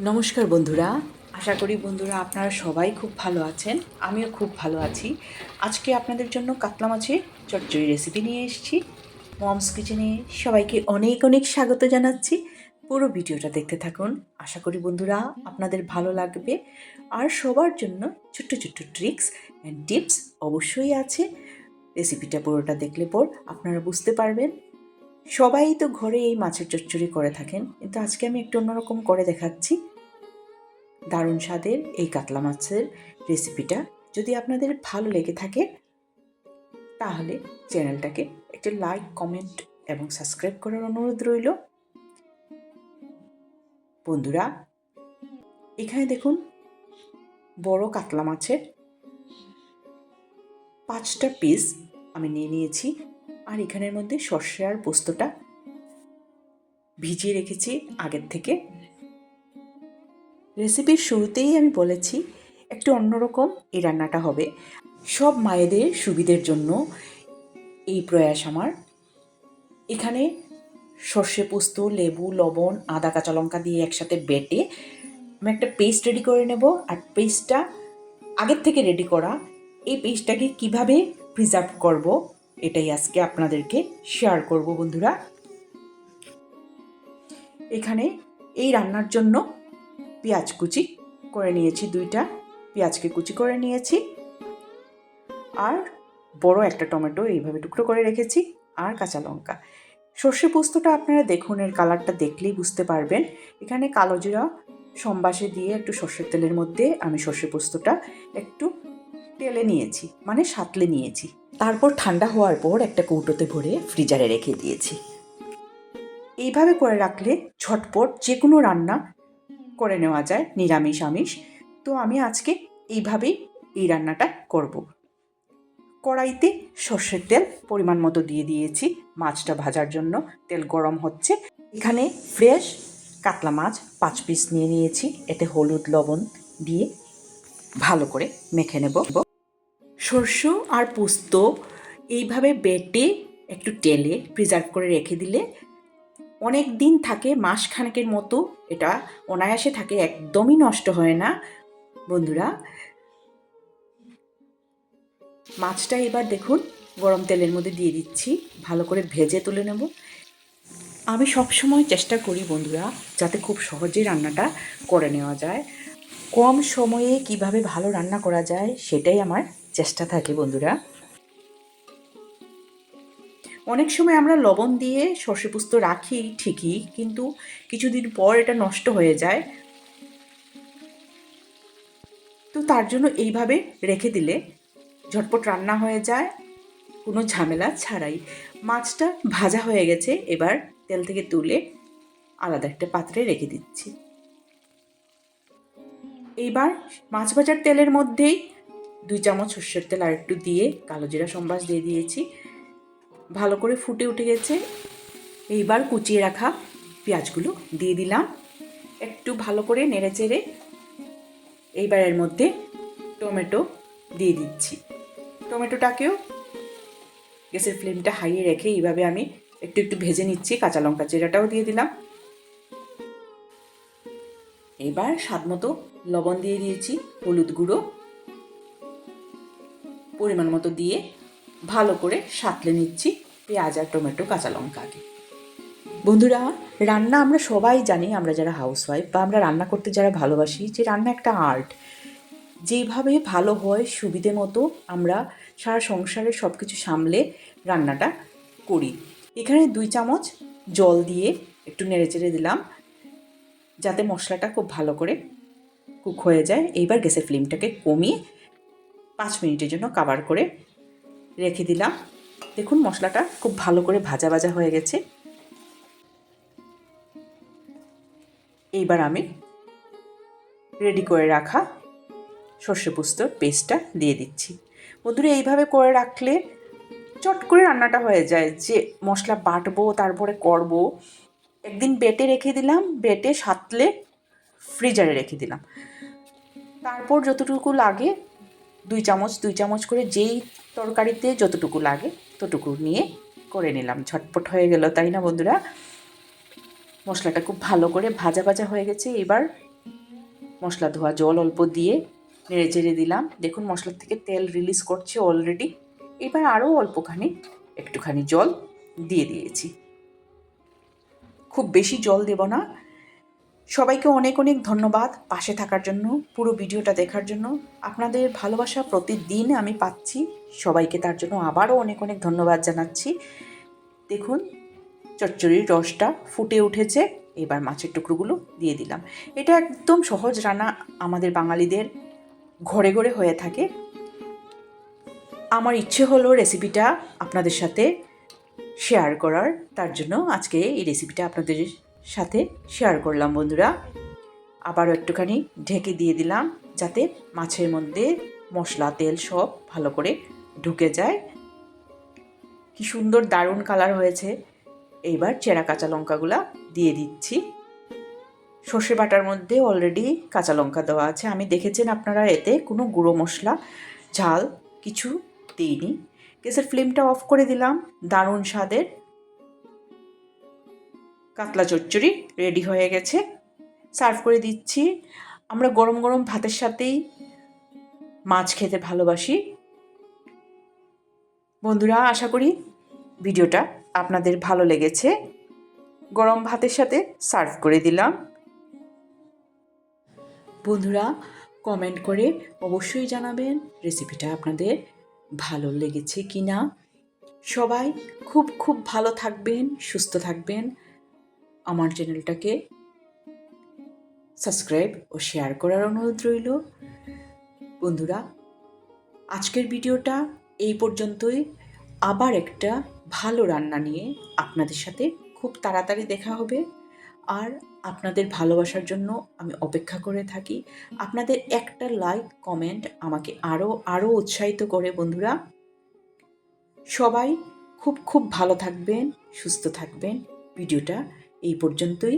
নমস্কার বন্ধুরা, আশা করি বন্ধুরা আপনারা সবাই খুব ভালো আছেন। আমিও খুব ভালো আছি। আজকে আপনাদের জন্য কাতলা মাছের চচ্চড়ি রেসিপি নিয়ে এসেছি। মমস কিচেনে সবাইকে অনেক অনেক স্বাগত জানাচ্ছি। পুরো ভিডিওটা দেখতে থাকুন। আশা করি বন্ধুরা আপনাদের ভালো লাগবে। আর সবার জন্য ছোট্ট ছোট্ট ট্রিক্স অ্যান্ড টিপস অবশ্যই আছে। রেসিপিটা পুরোটা দেখলে পর আপনারা বুঝতে পারবেন। সবাই তো ঘরে এই মাছের চচ্চড়ি করে থাকেন, কিন্তু আজকে আমি একটু অন্যরকম করে দেখাচ্ছি। দারুণ স্বাদের এই কাতলা মাছের রেসিপিটা যদি আপনাদের ভালো লেগে থাকে তাহলে চ্যানেলটাকে একটা লাইক, কমেন্ট এবং সাবস্ক্রাইব করার অনুরোধ রইল। বন্ধুরা, এখানে দেখুন বড় কাতলা মাছের 5টা পিস আমি নিয়ে নিয়েছি। আর এখানের মধ্যে সর্ষে আর পোস্তটা ভিজিয়ে রেখেছি আগের থেকে। রেসিপির শুরুতেই আমি বলেছি একটু অন্যরকম এই রান্নাটা হবে। সব মায়েদের সুবিধের জন্য এই প্রয়াস আমার। এখানে সর্ষে পোস্ত, লেবু, লবণ, আদা, কাঁচা লঙ্কা দিয়ে একসাথে বেটে আমি একটা পেস্ট রেডি করে নেব। আর পেস্টটা আগের থেকে রেডি করা, এই পেস্টটাকে কিভাবে প্রিজার্ভ করব এটাই আজকে আপনাদেরকে শেয়ার করব বন্ধুরা। এখানে এই রান্নার জন্য পেঁয়াজ কুচি করে নিয়েছি, 2টা পেঁয়াজকে কুচি করে নিয়েছি। আর বড় একটা টমেটো এইভাবে টুকরো করে রেখেছি, আর কাঁচা লঙ্কা। সর্ষে পোস্তটা আপনারা দেখুন, এর কালারটা দেখলেই বুঝতে পারবেন। এখানে কালো জিরা সম্বাসে দিয়ে একটু সর্ষের তেলের মধ্যে আমি সর্ষে পোস্তটা একটু তেলে নিয়েছি, মানে সাঁতলে নিয়েছি। তারপর ঠান্ডা হওয়ার পর একটা কৌটোতে ভরে ফ্রিজারে রেখে দিয়েছি। এইভাবে করে রাখলে ঝটপট যে কোনো রান্না করে নেওয়া যায়, নিরামিষ আমিষ। তো আমি আজকে এইভাবেই এই রান্নাটা করব। কড়াইতে সর্ষের তেল পরিমাণ মতো দিয়ে দিয়েছি মাছটা ভাজার জন্য। তেল গরম হচ্ছে। এখানে ফ্রেশ কাতলা মাছ 5 পিস নিয়ে নিয়েছি। এতে হলুদ, লবণ দিয়ে ভালো করে মেখে নেব। সর্ষে আর পোস্ত এইভাবে বেটে একটু তেলে প্রিজার্ভ করে রেখে দিলে অনেক দিন থাকে, মাসখানেকের মতো এটা অনায়াসে থাকে, একদমই নষ্ট হয় না বন্ধুরা। মাছটা এবার দেখুন গরম তেলের মধ্যে দিয়ে দিচ্ছি, ভালো করে ভেজে তুলে নেব। আমি সবসময় চেষ্টা করি বন্ধুরা যাতে খুব সহজেই রান্নাটা করে নেওয়া যায়। কম সময়ে কিভাবে ভালো রান্না করা যায় সেটাই আমার চেষ্টা থাকে বন্ধুরা। অনেক সময় আমরা লবণ দিয়ে সর্ষে পোস্ত রাখি ঠিকই, কিন্তু কিছুদিন পর এটা নষ্ট হয়ে যায়। তো তার জন্য এইভাবে রেখে দিলে ঝটপট রান্না হয়ে যায়, কোনো ঝামেলা ছাড়াই। মাছটা ভাজা হয়ে গেছে, এবার তেল থেকে তুলে আলাদা একটা পাত্রে রেখে দিচ্ছি। এইবার মাছ ভাজার তেলের মধ্যেই 2 চামচ সর্ষের তেল আর একটু দিয়ে কালো জিরা সম্বাস দিয়ে দিয়েছি। ভালো করে ফুটে উঠে গেছে। এইবার কুচিয়ে রাখা পেঁয়াজগুলো দিয়ে দিলাম, একটু ভালো করে নেড়ে চেড়ে এইবার এর মধ্যে টমেটো দিয়ে দিচ্ছি। টমেটোটাকেও গ্যাসের ফ্লেমটা হাইয়ে রেখে এইভাবে আমি একটু একটু ভেজে নিচ্ছি। কাঁচা লঙ্কা চেরাটাও দিয়ে দিলাম। এবার স্বাদ মতো লবণ দিয়ে দিয়েছি, হলুদ গুঁড়ো পরিমাণ মতো দিয়ে ভালো করে সাঁতলে নিচ্ছি পেঁয়াজ আর টমেটো, কাঁচা লঙ্কাকে। বন্ধুরা, রান্না আমরা সবাই জানি, আমরা যারা হাউসওয়াইফ বা আমরা রান্না করতে যারা ভালোবাসি, যে রান্না একটা আর্ট। যেভাবে ভালো হয় সুবিধে মতো আমরা সারা সংসারের সব কিছু সামলে রান্নাটা করি। এখানে 2 চামচ জল দিয়ে একটু নেড়েচেড়ে দিলাম যাতে মশলাটা খুব ভালো করে কুক হয়ে যায়। এইবার গ্যাসের ফ্লেমটাকে কমিয়ে 5 মিনিটের জন্য কভার করে রেখে দিলাম। দেখুন মশলাটা খুব ভালো করে ভাজা ভাজা হয়ে গেছে। এইবার আমি রেডি করে রাখা সর্ষে পোস্তর পেস্টটা দিয়ে দিচ্ছি। বন্ধুরা, এইভাবে করে রাখলে চট করে রান্নাটা হয়ে যায়। যে মশলা বাটবো তারপরে করব, একদিন বেটে রেখে দিলাম, বেটে সাঁতলে ফ্রিজারে রেখে দিলাম। তারপর যতটুকু লাগে 2 চামচ করে যেই তরকারিতে যতটুকু লাগে ততটুকু নিয়ে করে নিলাম। ঝটপট হয়ে গেল, তাই না বন্ধুরা? মশলাটা খুব ভালো করে ভাজা ভাজা হয়ে গেছে। এবার মশলা ধোয়া জল অল্প দিয়ে নেড়ে চেড়ে দিলাম। দেখুন মশলার থেকে তেল রিলিজ করছে অলরেডি। এবার আরও অল্পখানি একটুখানি জল দিয়ে দিয়েছি। খুব বেশি জল দেব না। সবাইকে অনেক অনেক ধন্যবাদ পাশে থাকার জন্য, পুরো ভিডিওটা দেখার জন্য। আপনাদের ভালোবাসা প্রতিদিন আমি পাচ্ছি, সবাইকে তার জন্য আবারও অনেক অনেক ধন্যবাদ জানাচ্ছি। দেখুন চচ্চড়ির রসটা ফুটে উঠেছে। এবার মাছের টুকরোগুলো দিয়ে দিলাম। এটা একদম সহজ রান্না, আমাদের বাঙালিদের ঘরে ঘরে হয়ে থাকে। আমার ইচ্ছে হলো রেসিপিটা আপনাদের সাথে শেয়ার করার, তার জন্য আজকে এই রেসিপিটা আপনাদের সাথে শেয়ার করলাম বন্ধুরা। আবারও একটুখানি ঢেকে দিয়ে দিলাম যাতে মাছের মধ্যে মশলা তেল সব ভালো করে ঢুকে যায়। কি সুন্দর দারুণ কালার হয়েছে। এইবার চেরা কাঁচা লঙ্কাগুলা দিয়ে দিচ্ছি। সর্ষে বাটার মধ্যে অলরেডি কাঁচা লঙ্কা দেওয়া আছে, আমি দেখেছেন আপনারা, এতে কোনো গুঁড়ো মশলা ঝাল কিছু দিইনি। গ্যাসের ফ্লেমটা অফ করে দিলাম। দারুণ স্বাদের কাতলা চচ্চড়ি রেডি হয়ে গেছে। সার্ভ করে দিচ্ছি। আমরা গরম গরম ভাতের সাথেই মাছ খেতে ভালোবাসি বন্ধুরা। আশা করি ভিডিওটা আপনাদের ভালো লেগেছে। গরম ভাতের সাথে সার্ভ করে দিলাম। বন্ধুরা কমেন্ট করে অবশ্যই জানাবেন রেসিপিটা আপনাদের ভালো লেগেছে কি না। সবাই খুব খুব ভালো থাকবেন, সুস্থ থাকবেন। আমার চ্যানেলটাকে সাবস্ক্রাইব ও শেয়ার করার অনুরোধ রইল। বন্ধুরা আজকের ভিডিওটা এই পর্যন্তই। আবার একটা ভালো রান্না নিয়ে আপনাদের সাথে খুব তাড়াতাড়ি দেখা হবে। আর আপনাদের ভালোবাসার জন্য আমি অপেক্ষা করে থাকি। আপনাদের একটা লাইক কমেন্ট আমাকে আরও উৎসাহিত করে বন্ধুরা। সবাই খুব খুব ভালো থাকবেন, সুস্থ থাকবেন। ভিডিওটা এই পর্যন্তই।